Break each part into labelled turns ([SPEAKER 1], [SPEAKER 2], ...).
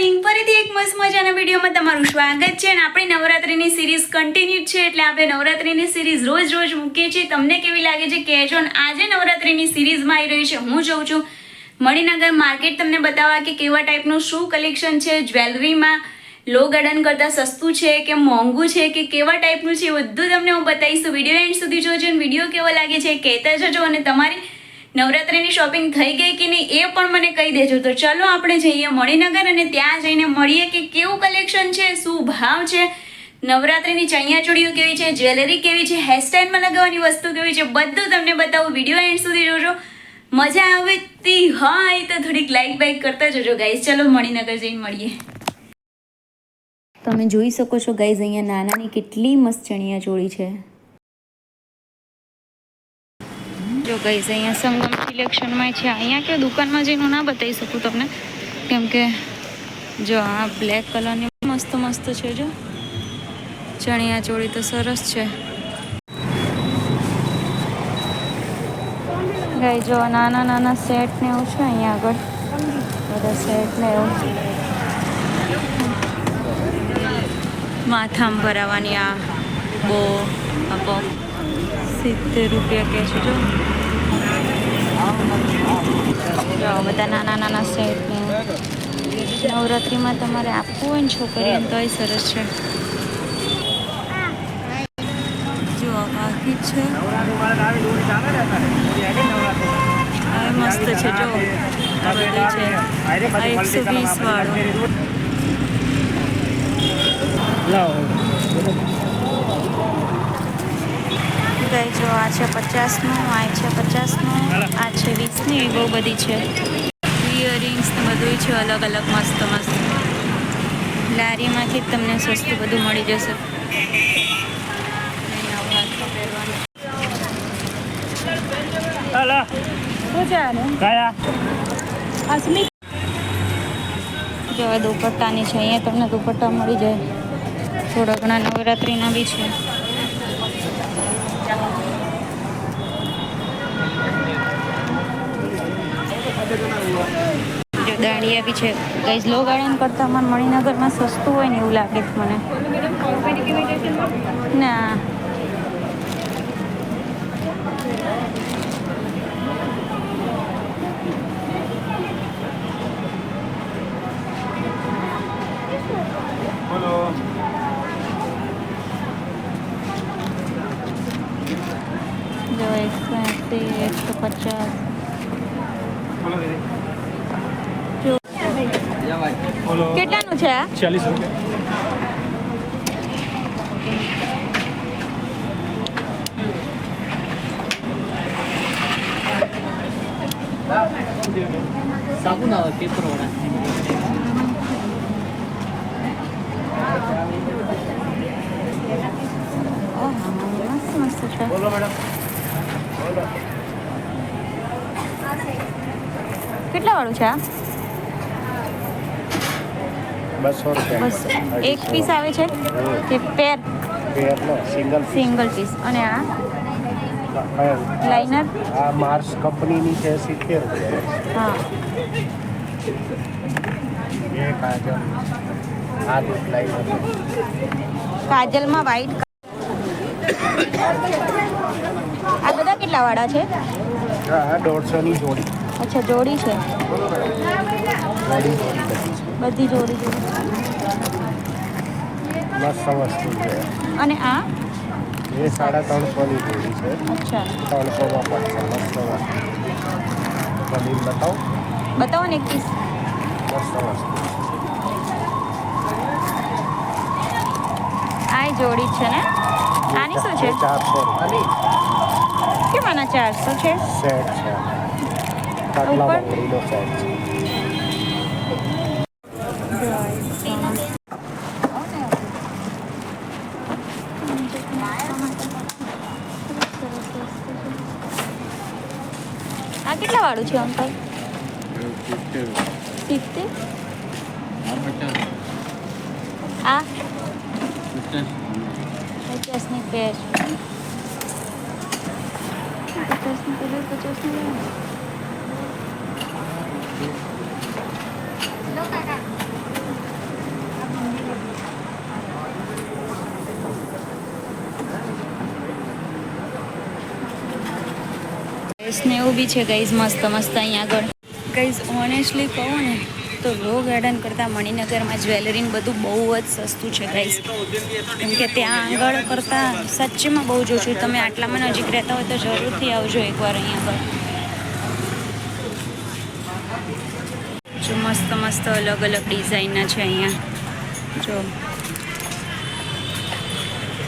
[SPEAKER 1] Morning ફરીથી એક મસ્ત મજાના વિડીયોમાં તમારું સ્વાગત છે અને આપણી નવરાત્રીની સિરીઝ કન્ટિન્યુ છે એટલે આપણે નવરાત્રીની સિરીઝ રોજ મૂકીએ છીએ. તમને કેવી લાગે છે કહેજો. અને આજે નવરાત્રીની સિરીઝમાં આવી રહી છે હું જઉં છું મણિનગર માર્કેટ તમને બતાવવા કે કેવા ટાઈપનું શું કલેક્શન છે, જ્વેલરીમાં લો ગાર્ડન કરતાં સસ્તું છે કે મોંઘું છે કે કેવા ટાઈપનું છે એ બધું તમને હું બતાવીશ. તો વિડીયો એન્ડ સુધી જોજો અને વિડીયો કેવો લાગે છે કહેતા જજો અને તમારી નવરાત્રીની શોપિંગ થઈ ગઈ કે નહીં એ પણ મને કહી દેજો. તો ચલો આપણે જઈએ મણિનગર અને ત્યાં જઈને મળીએ કે કેવું કલેક્શન છે, શું ભાવ છે, નવરાત્રીની ચણિયાચોળીઓ કેવી છે, જ્વેલરી કેવી છે, હેરસ્ટાઈલમાં લગાવવાની વસ્તુ કેવી છે, બધું તમને બતાવું. વિડીયો એન્ડ સુધી જોજો. મજા આવતી હોય તો થોડીક લાઈક બાઈક કરતા જજો ગાઈઝ. ચલો મણિનગર જઈને મળીએ. તમે જોઈ શકો છો ગાઈઝ અહીંયા નાનાની કેટલી મસ્ત ચણિયાચોળી છે. જો ગાઈઝ અહીંયા સંગમ સિલેક્શનમાં છે. અહીંયા કે દુકાનમાં જઈને ના બતાવી શકું તમને કેમ કે જો આ બ્લેક કલરની મસ્ત મસ્ત છે. જો ચણિયાચોળી તો સરસ છે ગાઈ. જો નાના નાના સેટ ને એવું છે અહીંયા આગળ બધા સેટ ને એવું. માથામાં ભરાવાની આ બહુ આપો 70 રૂપિયા કે છે. જો બધા નાના નાના સેટ ને નવરાત્રિમાં તમારે આપવું હોય ને છોકરીઓને તોય સરસ છે. જો બાકી છે હવે મસ્ત છે. જો આ બધી છે આ 120 વાળું. ગાઈ જો આ છે 50નું, આ છે 50નું, આ છે 20ની. એવી બહુ બધી છે. ઇયરિંગ્સ ને બધું છે અલગ અલગ મસ્ત મસ્ત. લારીમાંથી જ તમને સસ્તું બધું મળી જશે. જો આ દુપટ્ટાની છે. અહીંયા તમને દુપટ્ટા મળી જાય. થોડા ઘણા નવરાત્રિના બી છે. જો દાંડિયા બી છે ગાઈઝ. લો ગાર્ડન કરતાં મને મણિનગરમાં સસ્તું હોય ને એવું લાગે છે મને. ના જો 180, 150. કેટલાનું છે આ?
[SPEAKER 2] 40 રૂપિયા.
[SPEAKER 3] સાબુના પેપર વાળા
[SPEAKER 1] મસ્ત મસ્ત છે.
[SPEAKER 2] બોલો મેડમ.
[SPEAKER 1] કેટલા વાળું છે આ?
[SPEAKER 2] 200 રૂપિયા.
[SPEAKER 1] બસ એક પીસ આવે છે કે પેર?
[SPEAKER 2] પેરનો
[SPEAKER 1] સિંગલ પીસ. અને આ લાઇનર?
[SPEAKER 2] આ માર્સ કંપનીની છે 70 રૂપિયા.
[SPEAKER 1] હા
[SPEAKER 2] એ કાજલ આ દૂધ લાઈનર.
[SPEAKER 1] કાજલમાં વ્હાઈટ. આ બધા કેટલા વાળા છે?
[SPEAKER 2] આ 150ની જોડી.
[SPEAKER 1] અચ્છા જોડી છે.
[SPEAKER 2] જોડી બધી છે.
[SPEAKER 1] બધી જોડી છે.
[SPEAKER 2] મસ્ત વસ્તુ છે.
[SPEAKER 1] અને આ
[SPEAKER 2] એ 350ની જોડી છે.
[SPEAKER 1] અચ્છા
[SPEAKER 2] 300માં પડશે. મસ્ત વસ્તુ. બધી બતાવો.
[SPEAKER 1] બતાવો ને એક પીસ.
[SPEAKER 2] મસ્ત વસ્તુ.
[SPEAKER 1] આ જોડી જ છે ને? આની શું છે?
[SPEAKER 2] 400 રૂપિયા.
[SPEAKER 1] કેમ આના 400 છે?
[SPEAKER 2] સેટ છે. કાટલા
[SPEAKER 1] ઉપર?
[SPEAKER 2] બંગડીનો સેટ છે.
[SPEAKER 1] આ કેટલા વાળું છે અંકલ? 70. આ 50ની પેર. 50ની પેર 50ની. ને એવું બી છે ગાઈઝ મસ્ત મસ્ત અહીંયા આગળ. ગાઈઝ ઓનેસ્ટલી કહું ને તો લો ગાર્ડન કરતાં મણિનગરમાં જ્વેલરી બધું બહુ જ સસ્તું છે ગાઈઝ. કેમ કે ત્યાં આગળ કરતાં સચ્ચીમાં બહુ જોઉં છું. તમે આટલામાં નજીક રહેતા હોય તો જરૂરથી આવજો એકવાર અહીંયા આગળ. જો મસ્ત મસ્ત અલગ અલગ ડિઝાઇનના છે અહીંયા. જો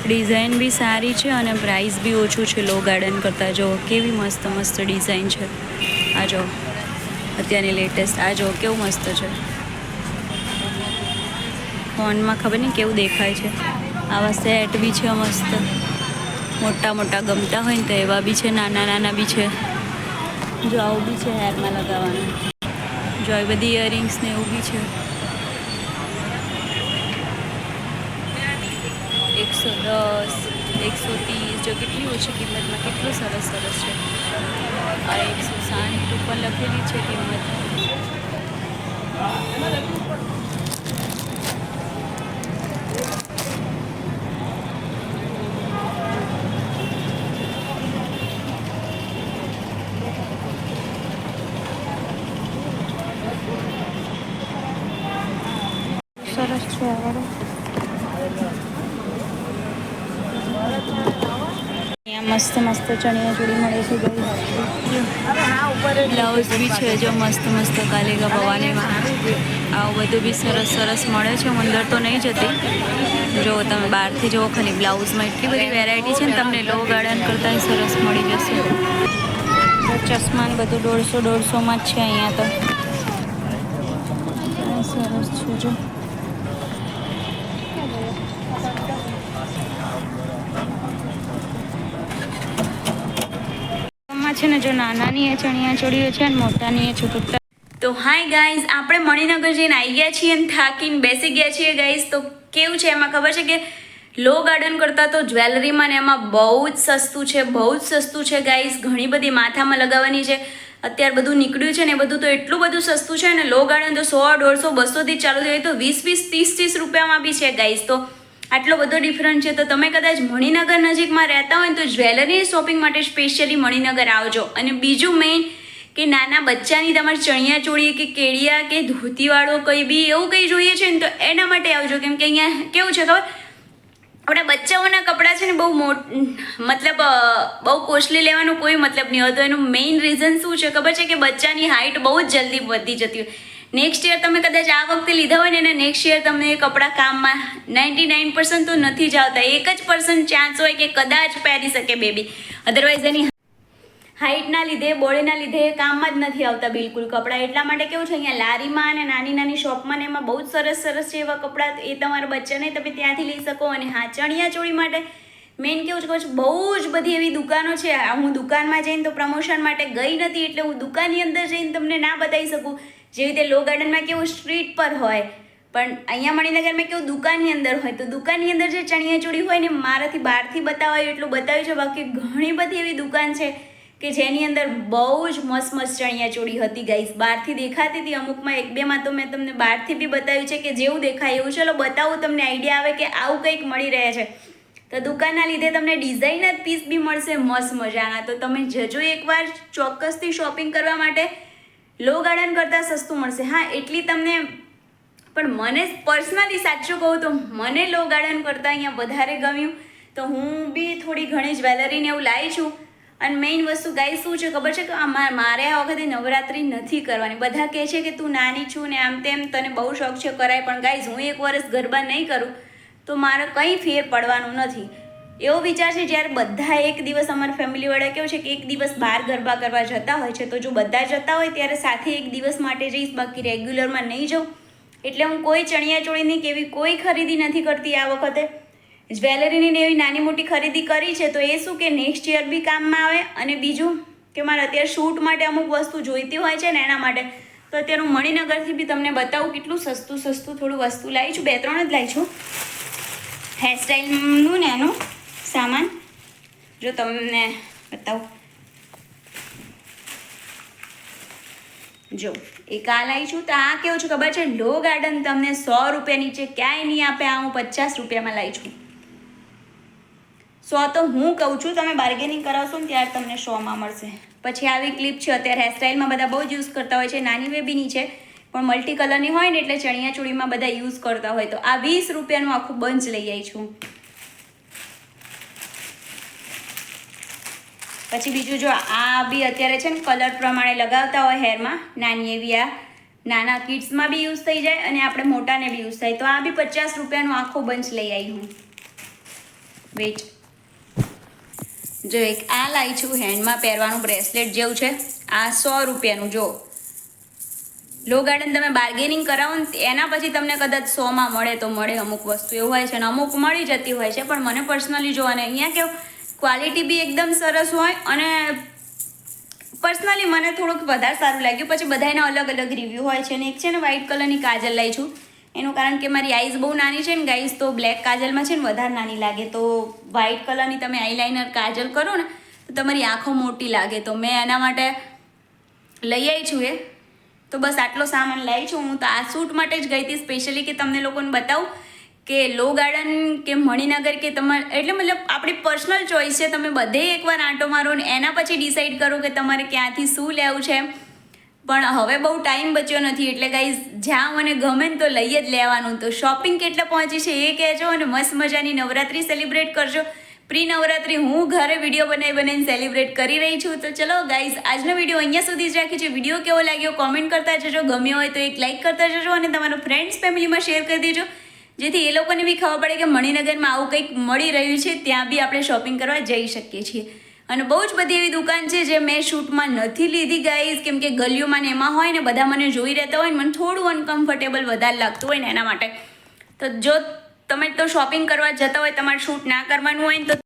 [SPEAKER 1] ડિઝાઇન બી સારી છે અને પ્રાઇસ બી ઓછું છે લો ગાર્ડન કરતાં. જો કેવી મસ્ત મસ્ત ડિઝાઇન છે. આ જો અત્યારની લેટેસ્ટ આ જો કેવું મસ્ત છે. ફોનમાં ખબર નહીં કેવું દેખાય છે. આવા સેટ બી છે મસ્ત. મોટા મોટા ગમતા હોય ને તો એવા બી છે, નાના નાના બી છે. જો આવું બી છે હેરમાં લગાવવાનું. જો એ બધી ઇયરિંગ્સ ને એવું બી છે. 110, 130 જો કેટલી ઓછી કિંમતમાં કેટલું સરસ સરસ છે. આ 160 ઉપર લખેલી છે કિંમત. સરસ છે આ વાળો. અહીંયા મસ્ત મસ્ત ચણિયા ચોળી મળે છે ગાઈસ. બ્લાઉઝ બી છે જો મસ્ત મસ્ત કાલેગા ભવાનીમાં. આવું બધું બી સરસ સરસ મળે છે. હું અંદર તો નહીં જતી. જો તમે બહારથી જુઓ ખાલી બ્લાઉઝમાં એટલી બધી વેરાયટી છે ને તમને લો ગાર્ડન કરતાં સરસ મળી જશે. ચશ્મા ને બધું 150-150માં જ છે અહીંયા તો. સરસ છે જો. છે ને જો નાનાની એ ચણિયા ચોળીઓ છે ને મોટાની એ છૂટું. તો હાય ગાઈઝ, આપણે મણિનગર જઈને આવી ગયા છીએ અને થાકીને બેસી ગયા છીએ ગાઈઝ. તો કેવું છે એમાં ખબર છે કે લો ગાર્ડન કરતાં તો જ્વેલરીમાં ને એમાં બહુ જ સસ્તું છે, બહુ જ સસ્તું છે ગાઈઝ. ઘણી બધી માથામાં લગાવવાની છે. અત્યારે બધું નીકળ્યું છે ને બધું તો એટલું બધું સસ્તું છે ને. લો ગાર્ડન તો 100, 150, 200થી ચાલુ થાય તો 20, 30 રૂપિયામાં બી છે ગાઈઝ. તો આટલો બધો ડિફરન્સ છે. તો તમે કદાચ મણિનગર નજીકમાં રહેતા હોય તો જ્વેલરી શોપિંગ માટે સ્પેશિયલી મણિનગર આવજો. અને બીજું મેઇન કે નાના બચ્ચાની તમારે ચણિયા ચોળી કે કેડિયા કે ધોતીવાળો કંઈ બી એવું કંઈ જોઈએ છે ને તો એના માટે આવજો. કેમ કે અહીંયા કેવું છે ખબર, આપણા બચ્ચાઓના કપડાં છે ને બહુ મતલબ બહુ કોસ્ટલી લેવાનો કોઈ મતલબ નહીં હોતો. એનું મેઇન રીઝન શું છે ખબર છે કે બચ્ચાની હાઇટ બહુ જ જલ્દી વધી જતી હોય. નેક્સ્ટ યર તમે કદાચ આ વખતે લીધા હોય ને નેક્સ્ટ યર તમને એ કપડાં કામમાં 99% તો નથી જ આવતા. 1% ચાન્સ હોય કે કદાચ પહેરી શકે બેબી. અધરવાઇઝ એની હાઇટના લીધે, બોડીના લીધે કામમાં જ નથી આવતા બિલકુલ કપડાં. એટલા માટે કેવું છે અહીંયા લારીમાં અને નાની નાની શોપમાં ને એમાં બહુ જ સરસ સરસ છે એવા કપડાં. એ તમારા બચ્ચાને તમે ત્યાંથી લઈ શકો. અને હા, ચણિયા ચોળી માટે મેઇન કેવું છે બહુ જ બધી એવી દુકાનો છે. હું દુકાનમાં જઈને તો પ્રમોશન માટે ગઈ નથી એટલે હું દુકાનની અંદર જઈને તમને ના બતાવી શકું. જેવી રીતે લો ગાર્ડનમાં કેવું સ્ટ્રીટ પર હોય, પણ અહીંયા મણિનગરમાં કેવું દુકાનની અંદર હોય. તો દુકાનની અંદર જે ચણિયા ચોળી હોય ને મારાથી બહારથી બતાવાય એટલું બતાવ્યું છે. બાકી ઘણી બધી એવી દુકાન છે કે જેની અંદર બહુ જ મસ્ત મસ્ત ચણિયા ચોળી હતી ગાઈસ. બહારથી દેખાતી હતી અમુકમાં, 1-2માં તો મેં તમને બહારથી બી બતાવ્યું છે કે જેવું દેખાય એવું. ચલો બતાવું તમને આઈડિયા આવે કે આવું કંઈક મળી રહે છે. તો દુકાનના લીધે તમને ડિઝાઇનર પીસ બી મળશે મસ્ત મજાના. તો તમે જજો એકવાર ચોક્કસથી શોપિંગ કરવા માટે. લો ગાર્ડન કરતાં સસ્તું મળશે. હા, એટલી તમને પણ મને પર્સનલી સાચું કહું તો મને લો ગાર્ડન કરતાં અહીંયા વધારે ગમ્યું. તો હું બી થોડી ઘણી જ્વેલરીને એવું લાવી છું. અને મેઇન વસ્તુ ગાઈ શું છે ખબર છે કે મારે આ વખતે નવરાત્રિ નથી કરવાની. બધા કહે છે કે તું નાની છું ને આમ તેમ, તને બહુ શોખ છે કરાય, પણ ગાઈઝ હું 1 વર્ષ ગરબા નહીં કરું તો મારે કંઈ ફેર પડવાનું નથી. એવો વિચાર છે જ્યારે બધા એક દિવસ અમારા ફેમિલીવાળા કેવું છે કે એક દિવસ બહાર ગરબા કરવા જતા હોય છે. તો જો બધા જતા હોય ત્યારે સાથે એક દિવસ માટે જઈશ, બાકી રેગ્યુલરમાં નહીં જાઉં. એટલે હું કોઈ ચણિયા ચોળીની કે એવી કોઈ ખરીદી નથી કરતી આ વખતે. જ્વેલરીની એવી નાની મોટી ખરીદી કરી છે તો એ શું કે નેક્સ્ટ યર બી કામમાં આવે. અને બીજું કે મારે અત્યારે શૂટ માટે અમુક વસ્તુ જોઈતી હોય છે ને એના માટે. તો અત્યારે હું મણિનગરથી બી તમને બતાવું કેટલું સસ્તું થોડું વસ્તુ લાવી છું. 2-3 જ લાવી છું હેરસ્ટાઈલનું ને એનું સામાન. જો તમને બતાવું, જો એક આ લાવી છું. તો આ કેવું છે ખબર છે, લો ગાર્ડન તમને 100 રૂપિયા નીચે ક્યાંય નહીં આપે. આ હું 50 રૂપિયામાં લાવી છું. 100 તો હું કહું છું, તમે બાર્ગેનિંગ કરાવશો ને ત્યારે તમને 100માં મળશે. પછી આવી ક્લિપ છે, અત્યારે હેરસ્ટાઈલમાં બધા બહુ જ યુઝ કરતા હોય છે, નાની બેબીની છે પણ મલ્ટી કલરની હોય ને એટલે ચણિયા ચોળીમાં બધા યુઝ કરતા હોય. તો આ 20 રૂપિયાનું આખું બંચ લઈ આવી છું. પછી બીજું જો આ બી અત્યારે છે ને કલર પ્રમાણે લગાવતા હોય હેરમાં, નાની એવી આ નાના કિડ્સમાં બી યુઝ થઈ જાય અને આપણે મોટાને બી યુઝ થાય. તો આ બી 50 રૂપિયાનું આખો બંચ લઈ આવી હું. વેટ, જો એક આ લાવી છું હેન્ડમાં પહેરવાનું બ્રેસલેટ જેવું છે, આ 100 રૂપિયાનું. જો લો ગાર્ડન તમે બાર્ગેનિંગ કરાવો ને એના પછી તમને કદાચ 100માં મળે તો મળે, અમુક વસ્તુ એવું હોય છે ને અમુક મળી જતી હોય છે. પણ મને પર્સનલી જો અને અહીંયા કેવું ક્વોલિટી બી એકદમ સરસ હોય અને પર્સનલી મને થોડુંક વધારે સારું લાગ્યું. પછી બધાના અલગ અલગ રિવ્યૂ હોય છે. અને એક છે ને વ્હાઇટ કલરની કાજલ લાવી છું, એનું કારણ કે મારી આઈઝ બહુ નાની છે ને ગાઈઝ, તો બ્લેક કાજલમાં છે ને વધારે નાની લાગે. તો વ્હાઇટ કલરની તમે આઈલાઇનર કાજલ કરો ને તો તમારી આંખો મોટી લાગે. તો મેં એના માટે લઈ આવી છું એ. તો બસ આટલો સામાન લાવી છું હું. તો આ શૂટ માટે જ ગઈ હતી સ્પેશિયલી કે તમને લોકોને બતાવું કે લો ગાર્ડન કે મણિનગર કે તમારે એટલે મતલબ આપણી પર્સનલ ચોઈસ છે. તમે બધે એકવાર આંટો મારો ને એના પછી ડિસાઈડ કરો કે તમારે ક્યાંથી શું લેવું છે. પણ હવે બહુ ટાઈમ બચ્યો નથી એટલે ગાઈઝ જ્યાં મને ગમે ને તો લઈ જ લેવાનું. તો શોપિંગ કેટલે પહોંચી છે એ કહેજો અને મસ્ત મજાની નવરાત્રિ સેલિબ્રેટ કરજો. પ્રી નવરાત્રિ હું ઘરે વિડીયો બનાવીને સેલિબ્રેટ કરી રહી છું. તો ચલો ગાઈઝ આજનો વિડીયો અહીંયા સુધી જ રાખી છે. વિડીયો કેવો લાગ્યો કોમેન્ટ કરતા જજો, ગમ્યો હોય તો એક લાઇક કરતા જજો અને તમારા ફ્રેન્ડ્સ ફેમિલીમાં શેર કરી દેજો, જેથી એ લોકોને બી ખબર પડે કે મણિનગરમાં આવું કંઈક મળી રહ્યું છે, ત્યાં બી આપણે શોપિંગ કરવા જઈ શકીએ છીએ. અને બહુ જ બધી એવી દુકાન છે જે મેં શૂટમાં નથી લીધી ગાઈઝ, કેમ કે ગલીઓમાં ને એમાં હોય ને બધા મને જોઈ રહેતા હોય ને મને થોડું અનકમ્ફર્ટેબલ વધારે લાગતું હોય ને એના માટે. તો જો તમે તો શોપિંગ કરવા જતા હોય, તમારે શૂટ ના કરવાનું હોય ને તો